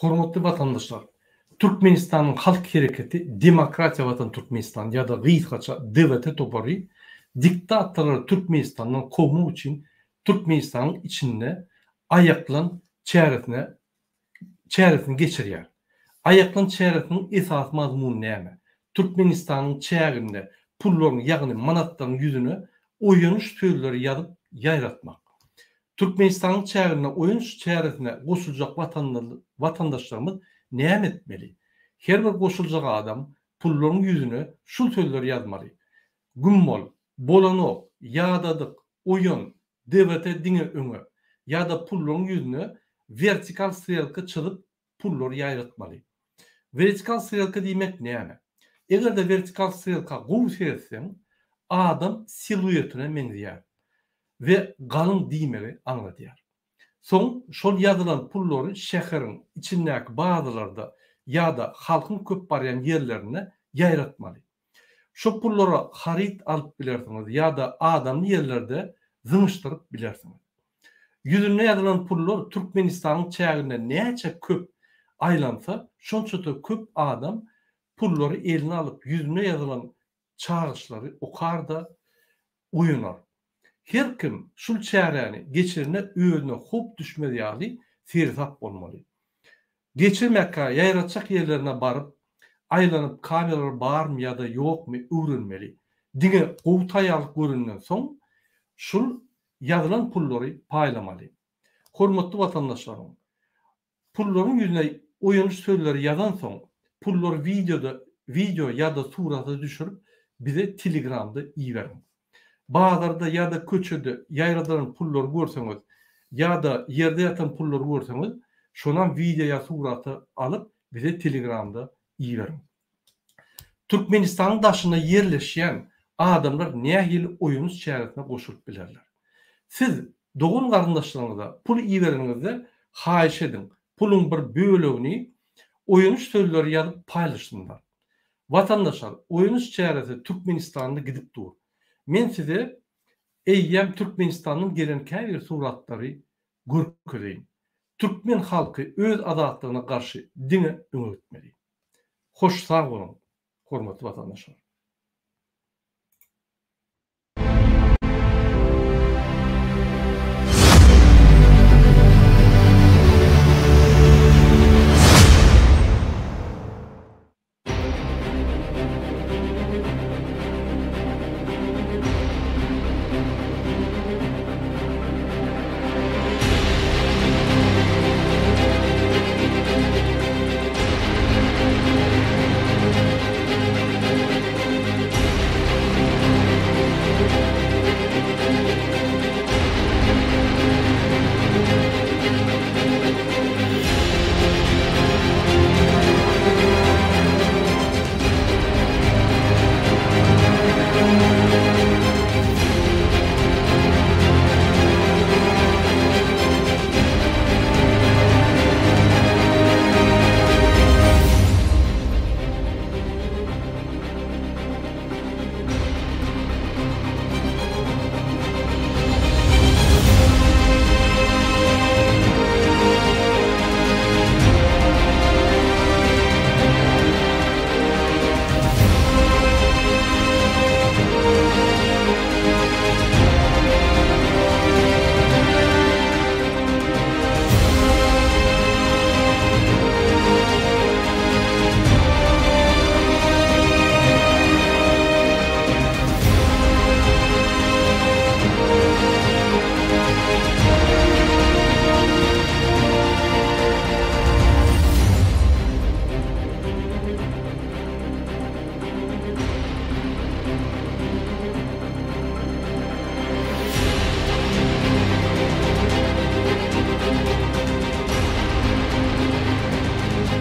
Hormatly vatandaşlar, Türkmenistanyň halk hereketi Demokratiya Watan Türkmenistan ýa-da gysgaça DWT topary diktatorlar Türkmenistanyň kowmak üçin Türkmenistanyň içinde ayaklan çäresini geçirýär. Ayaklan çäresiniň esas mazmuny näme? Türkmenistanyň çäginde pullaryň ýagny manatlaryň ýüzüne oýunuş söýleri ýazyp ýaýratmak. Türkmenistanyň çäginde oýunuş çäresine goşuljak vatandaşlarymyz näme etmeli? Her bir goşuljak adam pullaryň ýüzüne şu söýleri ýazmaly. Gümmol, bolanok, ýadadyk, oýun, DWT diňe öňe ýa-da pullaryň ýüzüne vertikal strelka çyzyp pullary ýaýratmaly. Vertikal strelka diýmek näme? Egerde vertikal strelka gowy serseň adam siluetine meňzeýär we galyň diýmeli aňladýar. Soň şol ýazylan pullary şäheriň içindäki bazalarda ýa-da halkyň köp barýan ýerlerine ýaýratmaly. Şo pullara harit alyp bilersiňiz ýa-da adamly ýerlerde zyňyşdyryp bilersiňiz. Ýüzüne ýazylan pullar Türkmenistanyň çäginde näçe köp aýlansa, şonça da köp adam pullary eline alyp ýüzüne ýazylan çağışlary okarda oýunar. Her kim şul çäreni geçirine öýüne hop düşmeli ýaly fersat bolmaly. Geçirmekka ýaýratjak ýerlerine baryp aýlanyp kameralar barmy ýa-da ýokmy öwrenmeli. Diňe gowtaýalyk göründen soň şul ýazylan pullary paýlamaly. Hormatly vatandaşlarym, pullaryň ýüzüne oýunuş söýleri ýazan soň pullary video ýa-da suraty düşürip bize Telegramda iýerin. Bazarda ýa-da köçede ýaýradan pullary görseňiz ýa-da ýerde ýatan pullary görseňiz, şonan video ýa suraty alyp bize Telegramda iýerin. Türkmenistanyň daşyna ýerleşýän adamlar nähili oýunuş çäresine goşulyp bilerler. Siz dogun garyndaşlaryňyza pul iýeriňizde haýyş edin. Puluň bir bölegini oýunuş söýleri ýazyp paýlaşsynlar. Vatandaşlar, oýunuş çäresi Türkmenistanda gidip dur. Men size eýýäm Türkmenistanyň gelen käbir suratlary görkedeýin. Türkmen halky öz azatlygyna garşy diňe öňe gitmeli. Hoş sag bolun, hormatly vatandaşlar.